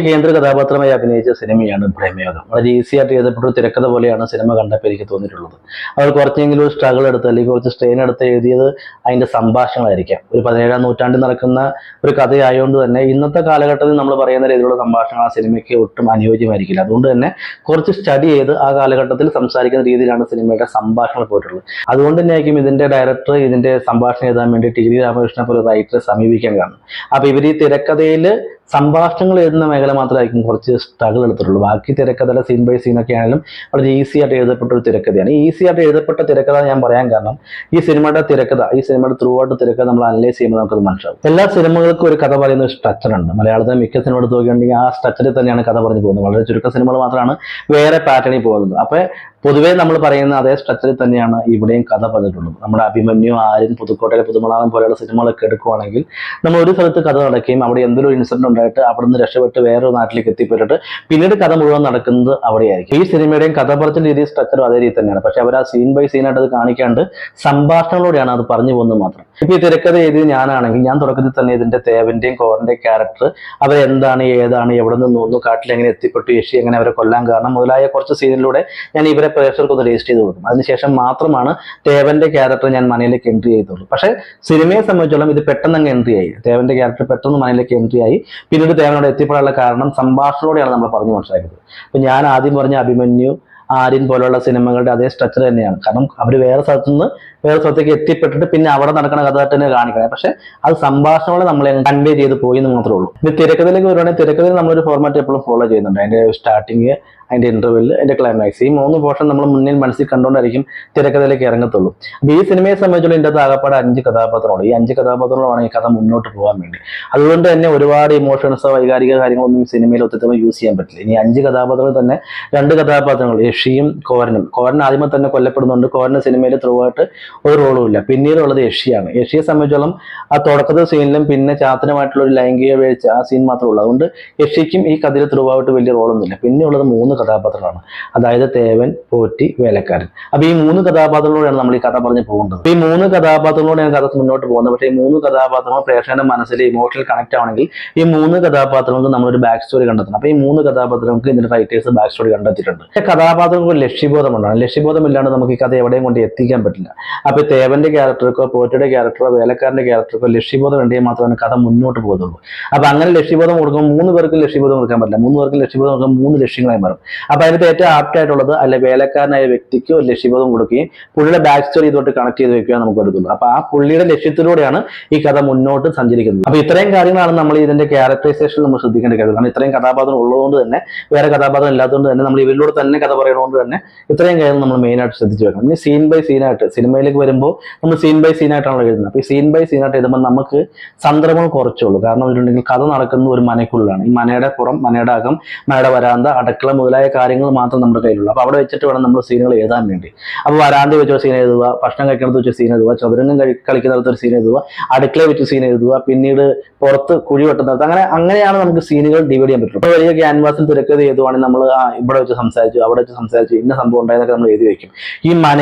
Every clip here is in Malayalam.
കേന്ദ്ര കഥാപാത്രമായി അഭിനയിച്ച സിനിമയാണ് പ്രേമയോഗം. വളരെ ഈസി ആയിട്ട് എഴുതപ്പെട്ട ഒരു തിരക്കഥ പോലെയാണ് സിനിമ കണ്ടപ്പോൾ എനിക്ക് തോന്നിയിട്ടുള്ളത്. അവർ കുറച്ചെങ്കിലും സ്ട്രഗിൾ എടുത്ത് അല്ലെങ്കിൽ കുറച്ച് സ്ട്രെയിൻ എടുത്ത് എഴുതിയത് അതിന്റെ സംഭാഷണങ്ങളായിരിക്കാം. ഒരു 17-ാം നൂറ്റാണ്ടിൽ നടക്കുന്ന ഒരു കഥയായതുകൊണ്ട് തന്നെ ഇന്നത്തെ കാലഘട്ടത്തിൽ നമ്മൾ പറയുന്ന രീതിയിലുള്ള സംഭാഷണം ആ സിനിമയ്ക്ക് ഒട്ടും അനുയോജ്യമായിരിക്കില്ല. അതുകൊണ്ട് തന്നെ കുറച്ച് സ്റ്റഡി ചെയ്ത് ആ കാലഘട്ടത്തിൽ സംസാരിക്കുന്ന രീതിയിലാണ് സിനിമയുടെ സംഭാഷണം പോയിട്ടുള്ളത്. അതുകൊണ്ട് തന്നെയായിരിക്കും ഇതിന്റെ ഡയറക്ടർ ഇതിന്റെ സംഭാഷണം എഴുതാൻ വേണ്ടി ടി വി രാമകൃഷ്ണനെ പോലെ റൈറ്ററെ സമീപിക്കാൻ കാരണം. അപ്പൊ ഇവർ ഈ തിരക്കഥയിൽ സംഭാഷണങ്ങൾ എഴുതുന്ന മേഖല മാത്രമായിരിക്കും കുറച്ച് സ്ട്രഗിൾ എടുത്തിട്ടുള്ളൂ. ബാക്കി തിരക്കഥ സീൻ ബൈ സീൻ ഒക്കെ ആണെങ്കിലും വളരെ ഈസി ആയിട്ട് എഴുതപ്പെട്ട ഒരു തിരക്കഥയാണ്. ഈസി ആയിട്ട് എഴുതപ്പെട്ട തിരക്കഥ ഞാൻ പറയാൻ കാരണം ഈ സിനിമയുടെ ത്രൂ ഔട്ട് തിരക്കഥ നമ്മൾ അനലൈസ് ചെയ്യുമ്പോൾ നമുക്കത് മനസ്സിലാവും. എല്ലാ സിനിമകൾക്കും ഒരു കഥ പറയുന്ന ഒരു സ്ട്രക്ചർ ഉണ്ട്. മലയാളത്തിലെ മിക്ക സിനിമ എടുത്ത് നോക്കുകയാണെങ്കിൽ ആ സ്ട്രക്ചറിൽ തന്നെയാണ് കഥ പറഞ്ഞു പോകുന്നത്. വളരെ ചുരുക്കം സിനിമകൾ മാത്രമാണ് വേറെ പാറ്റേണിൽ പോകുന്നത്. അപ്പൊ പൊതുവേ നമ്മൾ പറയുന്ന അതേ സ്ട്രക്ചറിൽ തന്നെയാണ് ഇവിടെയും കഥ പറഞ്ഞിട്ടുള്ളത്. നമ്മുടെ അഭിമന്യു, ആര്യൻ, പുതുക്കോട്ടയിലെ പുതുമളാളം പോലെയുള്ള സിനിമകളൊക്കെ എടുക്കുകയാണെങ്കിൽ നമ്മൾ ഒരു സ്ഥലത്ത് കഥ നടക്കുകയും അവിടെ എന്തൊരു ഇൻസിഡന്റ് ഉണ്ടായിട്ട് അവിടെ നിന്ന് രക്ഷപ്പെട്ട് വേറൊരു നാട്ടിലേക്ക് എത്തിപ്പെട്ടിട്ട് പിന്നീട് കഥ മുഴുവൻ നടക്കുന്നത് അവിടെയായിരിക്കും. ഈ സിനിമയുടെയും കഥ പറച്ചിൽ രീതി സ്ട്രക്ചറും അതേ രീതി തന്നെയാണ്. പക്ഷെ അവർ ആ സീൻ ബൈ സീനായിട്ട് അത് കാണിക്കാണ്ട് സംഭാഷണങ്ങളോടെയാണ് അത് പറഞ്ഞു പോകുന്നത് മാത്രം. ഇപ്പൊ ഈ തിരക്കഥ എഴുതി ഞാനാണെങ്കിൽ ഞാൻ തുടക്കത്തിൽ തന്നെ ഇതിന്റെ തേവന്റെയും കോറിന്റെയും ക്യാരക്ടർ അവരെന്താണ്, ഏതാണ്, എവിടെ നിന്ന് വന്നു, കാട്ടിൽ എങ്ങനെ എത്തിപ്പെട്ടു, യക്ഷി എങ്ങനെ അവരെ കൊല്ലാൻ കാരണം മുതലായ കുറച്ച് സീനിലൂടെ ഞാൻ ഇവരെ പ്രേക്ഷകർക്ക് ഒന്ന് രജിസ്റ്റർ ചെയ്ത് കൊടുക്കും. അതിനുശേഷം മാത്രമാണ് തേവന്റെ ക്യാരക്ടർ ഞാൻ മനയിലേക്ക് എൻട്രി ചെയ്തുള്ളൂ. പക്ഷെ സിനിമയെ സംബന്ധിച്ചോളം ഇത് പെട്ടെന്ന് അങ്ങ് എൻട്രി ആയി. തേവന്റെ ക്യാരക്ടർ പെട്ടെന്ന് മനയിലേക്ക് എൻട്രി ആയി. പിന്നീട് തേവനോട് എത്തിപ്പെടാനുള്ള കാരണം സംഭാഷണത്തോടെയാണ് നമ്മൾ പറഞ്ഞു മനസ്സിലാക്കിയത്. അപ്പൊ ഞാൻ ആദ്യം പറഞ്ഞ അഭിമന്യു, ആര്യൻ പോലുള്ള സിനിമകളുടെ അതേ സ്ട്രക്ചർ തന്നെയാണ്. കാരണം അവർ വേറെ സ്ഥലത്തുനിന്ന് വേറെ സ്ഥലത്തേക്ക് എത്തിപ്പെട്ടിട്ട് പിന്നെ അവിടെ നടക്കുന്ന കഥ തന്നെ കാണിക്കണം. പക്ഷെ അത് സംഭാഷണങ്ങളെ നമ്മളെ കൺവേ ചെയ്ത് പോയി എന്ന് മാത്രമേ ഉള്ളൂ. ഇനി തിരക്കഥയിലേക്ക് വരുവാണെങ്കിൽ തിരക്കഥയിൽ നമ്മളൊരു ഫോർമാറ്റ് എപ്പോഴും ഫോളോ ചെയ്യുന്നുണ്ട്. അതിന്റെ സ്റ്റാർട്ടിങ്, അതിന്റെ ഇന്റർവെൽ, അതിന്റെ ക്ലൈമാക്സ്, ഈ 3 പോർഷൻ നമ്മൾ മുന്നിൽ മനസ്സിൽ കണ്ടുകൊണ്ടായിരിക്കും തിരക്കഥയിലേക്ക് ഇറങ്ങത്തുള്ളൂ. അപ്പൊ ഈ സിനിമയെ സംബന്ധിച്ചുള്ള ഇതിന്റെ ആകപ്പാടെ 5 കഥാപാത്രങ്ങളുണ്ട്. ഈ 5 കഥാപാത്രങ്ങളാണ് ഈ കഥ മുന്നോട്ട് പോകാൻ വേണ്ടി. അതുകൊണ്ട് തന്നെ ഒരുപാട് ഇമോഷൻസോ വൈകാരിക കാര്യങ്ങളൊന്നും സിനിമയിൽ ഒത്തിരി യൂസ് ചെയ്യാൻ പറ്റില്ല. ഇനി 5 കഥാപാത്രങ്ങൾ തന്നെ 2 കഥാപാത്രങ്ങൾ യക്ഷിയും കോരനും. കോരൻ ആദ്യമേ തന്നെ കൊല്ലപ്പെടുന്നുണ്ട്. കോരന് സിനിമയിൽ ത്രൂ ആയിട്ട് ഒരു റോളും ഇല്ല. പിന്നീട് ഉള്ളത് യക്ഷിയാണ്. യക്ഷിയെ സംബന്ധിച്ചോളം ആ തുടക്കത്തെ സീനിലും പിന്നെ ചാത്തനുമായിട്ടുള്ള ഒരു ലൈംഗിക വീഴ്ച ആ സീൻ മാത്രമേ ഉള്ളൂ. അതുകൊണ്ട് യക്ഷിക്കും ഈ കഥയിൽ ത്രൂ ആയിട്ട് വലിയ റോളൊന്നുമില്ല. പിന്നെ ഉള്ളത് 3 കഥാപാത്രങ്ങളാണ്. അതായത് തേവൻ, പോറ്റി, വേലക്കാരൻ. അപ്പൊ ഈ 3 കഥാപാത്രങ്ങളോടെയാണ് നമ്മൾ ഈ കഥ പറഞ്ഞു പോകുന്നത്. ഈ 3 കഥാപാത്രങ്ങളോടെയാണ് കഥ മുന്നോട്ട് പോകുന്നത്. പക്ഷേ ഈ 3 കഥാപാത്രങ്ങൾ പ്രേക്ഷകന്റെ മനസ്സിൽ ഇമോഷണൽ കണക്ട് ആവണമെങ്കിൽ ഈ 3 കഥാപാത്രങ്ങൾക്ക് നമ്മളൊരു ബാക്ക് സ്റ്റോറി കണ്ടെത്തണം. അപ്പൊ ഈ 3 കഥാപാത്രങ്ങൾക്ക് ഇതിന്റെ റൈറ്റേഴ്സ് ബാക്ക് സ്റ്റോറി കണ്ടെത്തിയിട്ടുണ്ട്. കഥാപാത്രങ്ങൾക്ക് ലക്ഷ്യബോധം ഉണ്ടാണ്. ലക്ഷ്യബോധം ഇല്ലാണ്ട് നമുക്ക് ഈ കഥ എവിടെയും കൊണ്ട് എത്തിക്കാൻ പറ്റില്ല. അപ്പൊ തേവന്റെ ക്യാരക്ടർക്കോ പോറ്റിയുടെ ക്യാരക്ടറോ വേലക്കാരന്റെ ക്യാരക്ടർക്കോ ലക്ഷ്യബോധം ഉണ്ടെങ്കിൽ മാത്രമേ കഥ മുന്നോട്ട് പോകുന്നുള്ളൂ. അപ്പൊ അങ്ങനെ ലക്ഷ്യബോധം കൊടുക്കുമ്പോൾ 3 പേർക്ക് ലക്ഷ്യബോധം കൊടുക്കാൻ പറ്റില്ല. 3 പേർക്ക് ലക്ഷ്യബോധം കൊടുക്കുമ്പോൾ 3 ലക്ഷ്യങ്ങളായി മാറും. അപ്പൊ അതിനകത്ത് ഏറ്റവും ആപ്റ്റ് ആയിട്ടുള്ളത് അല്ലെ വേലക്കാരനായ വ്യക്തിക്ക് ഒരു ലക്ഷ്യബോധം കൊടുക്കുകയും പുള്ളിയുടെ ബാക്ക് സ്റ്റോറി ഇതോട്ട് കണക്ട് ചെയ്ത് വെക്കാൻ നമുക്ക് പറ്റത്തുള്ളൂ. അപ്പൊ ആ പുള്ളിയുടെ ലക്ഷ്യത്തിലൂടെയാണ് ഈ കഥ മുന്നോട്ട് സഞ്ചരിക്കുന്നത്. അപ്പൊ ഇത്രയും കാര്യങ്ങളാണ് നമ്മൾ ഇതിന്റെ ക്യാരക്ടറൈസേഷൻ നമ്മൾ ശ്രദ്ധിക്കേണ്ട കാര്യം. കാരണം ഇത്രയും കഥാപാത്രം ഉള്ളതുകൊണ്ട് തന്നെ, വേറെ കഥാപാത്രം ഇല്ലാത്തതുകൊണ്ട് തന്നെ, നമ്മൾ ഇവരിലൂടെ തന്നെ കഥ പറയുന്നതുകൊണ്ട് തന്നെ ഇത്രയും കാര്യം നമ്മൾ മെയിൻ ആയിട്ട് ശ്രദ്ധിച്ചു വെക്കണം. ഇനി സീൻ ബൈ സീൻ ആയിട്ട് സിനിമയിലേക്ക് വരുമ്പോൾ നമ്മൾ സീൻ ബൈ സീൻ ആയിട്ടാണല്ലോ എഴുതുന്നത്. അപ്പൊ ഈ സീൻ ബൈ സീൻ ആയിട്ട് എഴുതുമ്പോൾ നമുക്ക് സന്ദർഭങ്ങൾ കുറച്ചുള്ളൂ. കാരണം ഇതിലുണ്ടെങ്കിൽ കഥ നടക്കുന്ന ഒരു മനയ്ക്കുള്ളിലാണ്. ഈ മനയുടെ പുറം, മനയുടെ അകം, മനയുടെ വരാന്ത, അടുക്കള മുതലായ കാര്യങ്ങൾ മാത്രം നമ്മുടെ കയ്യിലുള്ളൂ. അപ്പൊ അവിടെ വെച്ചിട്ട് വേണം നമ്മൾ സീനുകൾ എഴുതാൻ വേണ്ടി. അപ്പൊ വരാന്ത വെച്ചൊരു സീൻ എഴുതുക, ഭക്ഷണം കഴിക്കുന്നിടത്ത് വെച്ച് സീൻ എഴുതുക, ചതുരംഗം കളിക്കുന്നിടത്ത് ഒരു സീൻ എഴുതുക, അടുക്കള വെച്ച് സീൻ എഴുതുക, പിന്നീട് പുറത്ത് കുഴി വെട്ടുന്നിടത്ത്, അങ്ങനെയാണ് നമുക്ക് സീനുകൾ ഡിവൈഡ് ചെയ്യാൻ പറ്റുള്ളൂ. അപ്പോൾ വലിയ ക്യാൻവാസിൽ തിരക്കഥ എഴുതുവാണെങ്കിൽ നമ്മൾ ഇവിടെ വെച്ച് സംസാരിച്ചു, അവിടെ വെച്ച് സംസാരിച്ചു, ഇന്ന സംഭവം ഉണ്ടായതൊക്കെ നമ്മൾ എഴുതി വെക്കും. ഈ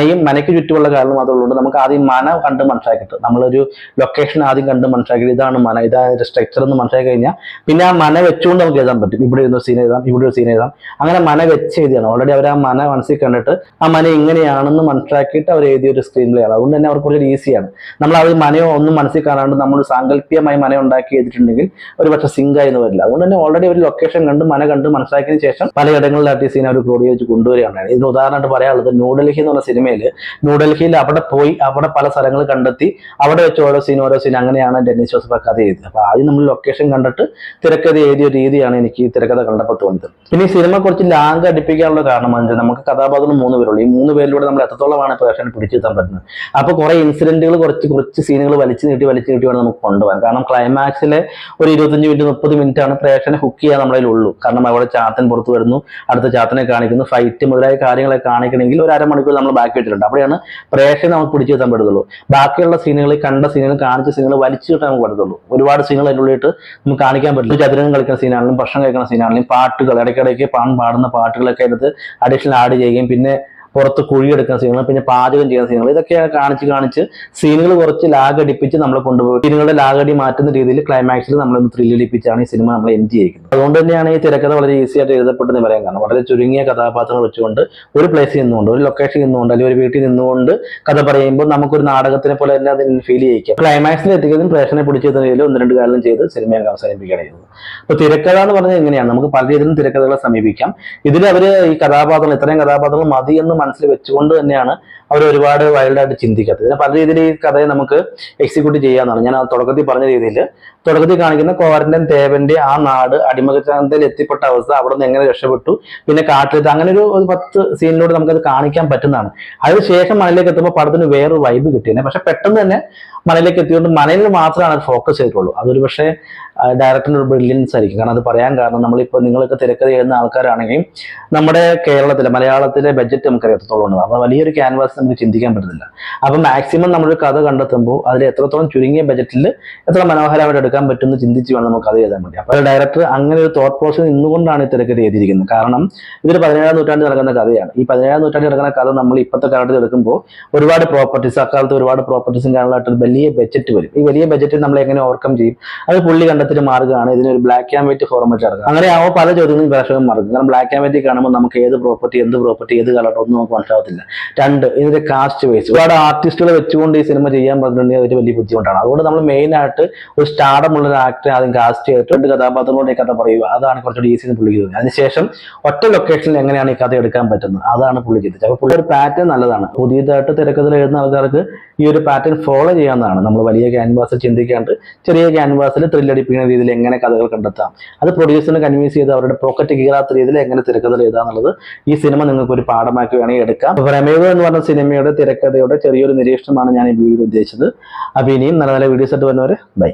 മനയ്ക്ക് ചുറ്റുമുള്ള കാരണം മാത്രമുള്ളൂ. നമുക്ക് ആദ്യം മന കണ്ട് മനസ്സിലാക്കിയിട്ട് നമ്മളൊരു ലൊക്കേഷൻ ആദ്യം കണ്ട് മനസ്സിലാക്കിയിട്ട് ഇതാണ് മന, ഇതാണ് സ്ട്രക്ചർ എന്ന് മനസ്സിലാക്കി കഴിഞ്ഞാൽ പിന്നെ ആ മന വെച്ചുകൊണ്ട് നമുക്ക് എഴുതാൻ പറ്റും. ഇവിടെ ഒരു സീൻ എഴുതാം, ഇവിടെ ഒരു സീൻ എഴുതാം. അങ്ങനെ മന വെച്ച് എഴുതിയാണ്. ഓൾറെഡി അവർ ആ മന മനസ്സിൽ കണ്ടിട്ട് ആ മന ഇങ്ങനെയാണെന്ന് മനസ്സിലാക്കിയിട്ട് അവർ എഴുതിയ ഒരു സ്ക്രീൻ പ്ലേ ആണ്. അതുകൊണ്ട് തന്നെ അവർക്ക് കുറച്ച് ഈസിയാണ്. നമ്മൾ അത് മനയോ ഒന്നും മനസ്സിൽ കാണാണ്ട് നമ്മൾ സാങ്കല്പികമായി മന ഉണ്ടാക്കി ചെയ്തിട്ടുണ്ടെങ്കിൽ ഒരു പക്ഷെ സിങ്കായി എന്ന് വരില്ല. അതുകൊണ്ട് തന്നെ ഓൾറെഡി ഒരു ലൊക്കേഷൻ കണ്ട് മന കണ്ട് മനസ്സിലാക്കിയതിന് ശേഷം പലയിടങ്ങളിലായിട്ട് ഈ സീൻ അവർ ക്രോഡീകരിച്ച് കൊണ്ടുവരികയാണ്. ഇതിന് ഉദാഹരണമായിട്ട് പറയാനുള്ളത് ന്യൂഡൽഹി എന്ന് പറഞ്ഞ സിനിമയിൽ ന്യൂഡൽഹിയിൽ അവിടെ പോയി അവിടെ പല സ്ഥലങ്ങൾ കണ്ടെത്തി അവിടെ വെച്ച് ഓരോ സീൻ അങ്ങനെയാണ് ഡെന്നിസ് ജോസഫ് കഥ എഴുതിയത്. അപ്പൊ ആദ്യം നമ്മൾ ലൊക്കേഷൻ കണ്ടിട്ട് തിരക്കഥ എഴുതിയ രീതിയാണ് എനിക്ക് ഈ തിരക്കഥ കണ്ടപ്പോൾ തോന്നിയത്. പിന്നെ ഈ സിനിമ കുറച്ച് ലാഗ് അടുപ്പിക്കാനുള്ള കാരണം എന്താ, നമുക്ക് കഥാപാത്രം 3 പേരുള്ളൂ. ഈ 3 പേരിലൂടെ നമ്മൾ എത്രത്തോളമാണ് പ്രേക്ഷകനെ പിടിച്ചെത്താൻ പറ്റുന്നത്. അപ്പൊ കുറെ ഇൻസിഡന്റുകൾ കുറച്ച് സീനുകൾ വലിച്ചു നീട്ടി വേണം നമുക്ക് കൊണ്ടുപോകാൻ. കാരണം ക്ലൈമാക്സിലെ ഒരു 25 മിനിറ്റ് 30 മിനിറ്റ് ആണ് പ്രേക്ഷകനെ ഹുക്ക് ചെയ്യാൻ നമ്മളതിൽ ഉള്ളൂ. കാരണം അവിടെ ചാത്തൻ പുറത്തു വരുന്നു, അടുത്ത ചാത്തനെ കാണിക്കുന്നു, ഫൈറ്റ് മുതലായ കാര്യങ്ങളെ കാണിക്കണമെങ്കിൽ ഒരു അരമണിക്കൂർ നമ്മൾ ബാക്കി വെച്ചിട്ടുണ്ട്. അവിടെയാണ് പ്രേക്ഷകനെ നമുക്ക് പിടിച്ചെത്താൻ പറ്റത്തുള്ളൂ. ബാക്കിയുള്ള സീനുകൾ, കണ്ട സീനുകൾ, കാണിച്ച സീനുകൾ വലിച്ചു കിട്ടാൻ നമുക്ക് പറ്റത്തുള്ളൂ. ഒരുപാട് സീനുകൾ അതിൻ്റെ ഉള്ളിട്ട് നമുക്ക് കാണിക്കാൻ പറ്റില്ല. ചതുരംഗം കളിക്കുന്ന സീനാണെങ്കിലും ഭക്ഷണം കഴിക്കുന്ന സീനാണെങ്കിലും പാട്ടുകൾ ഇടയ്ക്കിടയ്ക്ക് പാടുന്ന പാട്ടുകളൊക്കെ എടുത്ത് അഡീഷണൽ ആഡ് ചെയ്യുകയും പിന്നെ പുറത്ത് കുഴിയെടുക്കുന്ന സീനുകൾ, പിന്നെ പാചകം ചെയ്യുന്ന സീനുകൾ, ഇതൊക്കെ കാണിച്ച് സീനുകൾ കുറച്ച് ലാഗ് അടിപ്പിച്ച് നമ്മളെ കൊണ്ടുപോയി സീനുകളുടെ ലാഗ് അടി മാറ്റുന്ന രീതിയിൽ ക്ലൈമാക്സിൽ നമ്മളൊന്ന് ത്രില്ലടിപ്പിച്ചാണ് ഈ സിനിമ നമ്മൾ എൻജോയ് ചെയ്യുന്നത്. അതുകൊണ്ട് തന്നെയാണ് ഈ തിരക്കഥ വളരെ ഈസി ആയിട്ട് എഴുതപ്പെട്ടെന്ന് പറയാൻ കാരണം. വളരെ ചുരുങ്ങിയ കഥാപാത്രങ്ങൾ വെച്ചുകൊണ്ട് ഒരു പ്ലേസിൽ നിന്നുകൊണ്ട്, ഒരു ലൊക്കേഷനിൽ നിന്നുകൊണ്ട്, അല്ലെങ്കിൽ ഒരു വീട്ടിൽ നിന്നുകൊണ്ട് കഥ പറയുമ്പോൾ നമുക്കൊരു നാടകത്തിനെ പോലെ തന്നെ അതിന് ഫീൽ ചെയ്യിക്കാം. ക്ലൈമാക്സിൽ എത്തിക്കുന്നതും പ്രേക്ഷകനെ പിടിച്ചെത്തുന്ന രീതിയിൽ 1-2 കാര്യം ചെയ്ത് സിനിമയെ അവസാനിപ്പിക്കുകയാണ് ചെയ്യുന്നത്. അപ്പൊ തിരക്കഥ എന്ന് പറഞ്ഞാൽ എങ്ങനെയാണ്, നമുക്ക് പല രീതിയിലും തിരക്കഥകളെ സമീപിക്കാം. ഇതിൽ അവര് ഈ കഥാപാത്രങ്ങൾ, ഇത്രയും കഥാപാത്രങ്ങൾ മതി എന്ന് മനസ്സിൽ വെച്ചുകൊണ്ട് തന്നെയാണ് അവർ ഒരുപാട് വൈൽഡായിട്ട് ചിന്തിക്കാത്തത്. ഇതിനെ പല രീതിയിൽ ഈ കഥയെ നമുക്ക് എക്സിക്യൂട്ട് ചെയ്യാന്നാണ് ഞാൻ തുടക്കത്തിൽ പറഞ്ഞ രീതിയിൽ. തുടക്കത്തിൽ കാണിക്കുന്ന കോരന്റൻ തേവന്റെ ആ നാട് അടിമകത്തിൽ എത്തിപ്പെട്ട അവസ്ഥ, അവിടെ നിന്ന് എങ്ങനെ രക്ഷപ്പെട്ടു, പിന്നെ കാട്ടിലെത്തി, അങ്ങനെ ഒരു 10 സീനിലൂടെ നമുക്കത് കാണിക്കാൻ പറ്റുന്നതാണ്. അതിനുശേഷം മലയിലേക്ക് എത്തുമ്പോൾ പടത്തിന് വേറൊരു വൈബ് കിട്ടിയത്. പക്ഷെ പെട്ടെന്ന് തന്നെ മലയിലേക്ക് എത്തിയോണ്ട് മലയിൽ മാത്രമാണ് അത് ഫോക്കസ് ചെയ്തിട്ടുള്ളൂ. അതൊരു പക്ഷേ ഡയറക്ടറിന്റെ ഒരു ബ്രില്യൻസ് ആയിരിക്കും. കാരണം അത് പറയാൻ കാരണം, നമ്മളിപ്പോൾ നിങ്ങളൊക്കെ തിരക്കഥ എഴുതുന്ന ആൾക്കാരാണെങ്കിൽ നമ്മുടെ കേരളത്തിലെ മലയാളത്തിലെ ബഡ്ജറ്റ് നമുക്ക് എത്രത്തോളം ഉണ്ട്, അപ്പോൾ വലിയൊരു ക്യാൻവാസ് നമുക്ക് ചിന്തിക്കാൻ പറ്റുന്നില്ല. അപ്പം മാക്സിമം നമ്മളൊരു കഥ കണ്ടെത്തുമ്പോൾ അതിൽ എത്രത്തോളം ചുരുങ്ങിയ ബഡ്ജറ്റിൽ എത്ര മനോഹരമായിട്ട് എടുക്കാൻ പറ്റുമെന്ന് ചിന്തിച്ച് വേണം നമുക്ക് കഥ എഴുതാൻ വേണ്ടി. അപ്പോൾ ഡയറക്ടർ അങ്ങനെ ഒരു തോട്ട് പ്രോസസ് നിന്നുകൊണ്ടാണ് ഈ തിരക്കഥ എഴുതിയിരിക്കുന്നത്. കാരണം ഇതൊരു 17-ാം നൂറ്റാണ്ടിൽ നടക്കുന്ന കഥയാണ്. ഈ 17-ാം നൂറ്റാണ്ടിൽ നടക്കുന്ന കഥ നമ്മൾ ഇപ്പോഴത്തെ കാലത്ത് എടുക്കുമ്പോൾ ഒരുപാട് പ്രോപ്പർട്ടീസ്, അക്കാലത്ത് ഒരുപാട് പ്രോപ്പർട്ടീസും കാര്യങ്ങളായിട്ട് വലിയ ബഡ്ജറ്റ് വരും. ഈ വലിയ ബഡ്ജറ്റ് നമ്മൾ എങ്ങനെ ഓവർകം ചെയ്യും, അത് പുള്ളി കണ്ടെത്തിയ മാർഗ്ഗമാണ് ഇതിനൊരു ബ്ലാക്ക് ആൻഡ് വൈറ്റ് ഫോർമാറ്റ് ഇറക്കുക. അങ്ങനെ ആവുമ്പോൾ പല ചോദ്യങ്ങളും പ്രേക്ഷകൻ മറക്കും. കാരണം ബ്ലാക്ക് ആൻഡ് വൈറ്റ് കാണുമ്പോൾ നമുക്ക് ഏത് പ്രോപ്പർട്ടി, എന്ത് പ്രോപ്പർട്ടി, ഏത് കളർ ഒന്നും നമുക്ക് മനസ്സിലാവത്തില്ല. 2, ഇതിന്റെ കാസ്റ്റ് വൈസ് ഒരുപാട് ആർട്ടിസ്റ്റുകളെ വെച്ചുകൊണ്ട് ഈ സിനിമ ചെയ്യാൻ പറഞ്ഞിട്ടുണ്ടെങ്കിൽ ഒരു വലിയ ബുദ്ധിമുട്ടാണ്. അതുകൊണ്ട് നമ്മൾ മെയിൻ ആയിട്ട് ഒരു സ്റ്റാർഡമുള്ള ഒരു ആക്ടറെ ആദ്യം കാസ്റ്റ് ചെയ്തിട്ട് 2 കഥാപാത്രങ്ങളോട് ഈ കഥ പറയുക. അതാണ് കുറച്ചുകൂടി ഈസി എന്ന് പുള്ളി ചെയ്തത്. അതിനുശേഷം ഒറ്റ ലൊക്കേഷനിൽ എങ്ങനെയാണ് ഈ കഥ എടുക്കാൻ പറ്റുന്നത്, അതാണ് പുള്ളി ചെയ്തത്. അപ്പോൾ പുള്ളി ഒരു പാറ്റേൺ നല്ലതാണ്. പുതിയതായിട്ട് തിരക്കഥ എഴുതുന്ന ആൾക്കാർക്ക് ഈ ഒരു പാറ്റേൺ ഫോളോ ചെയ്യാവുന്നതാണ്. നമ്മൾ വലിയ ക്യാൻവാസിൽ ചിന്തിക്കാണ്ട് ചെറിയ ക്യാൻവാസിൽ ത്രില്ലടിപ്പിക്കുന്ന രീതിയിൽ എങ്ങനെ കഥകൾ കണ്ടെത്താം, അത് പ്രൊഡ്യൂസറിനെ കൺവിൻസ് ചെയ്ത് അവരുടെ പോക്കറ്റ് കീറാത്ത രീതിയിൽ എങ്ങനെ തിരക്കഥ എഴുതാന്നുള്ളത് ഈ സിനിമ നിങ്ങൾക്ക് ഒരു പാഠമാക്കി വേണമെങ്കിൽ എടുക്കാം. പ്രമേയം എന്ന് പറഞ്ഞ സിനിമയുടെ തിരക്കഥയുടെ ചെറിയൊരു നിരീക്ഷണമാണ് ഞാൻ ഈ വീഡിയോ ഉദ്ദേശിച്ചത്. അപ്പോൾ ഇനിയും നല്ല നല്ല വീഡിയോസ് ആയിട്ട് വരുന്നവരെ ബൈ.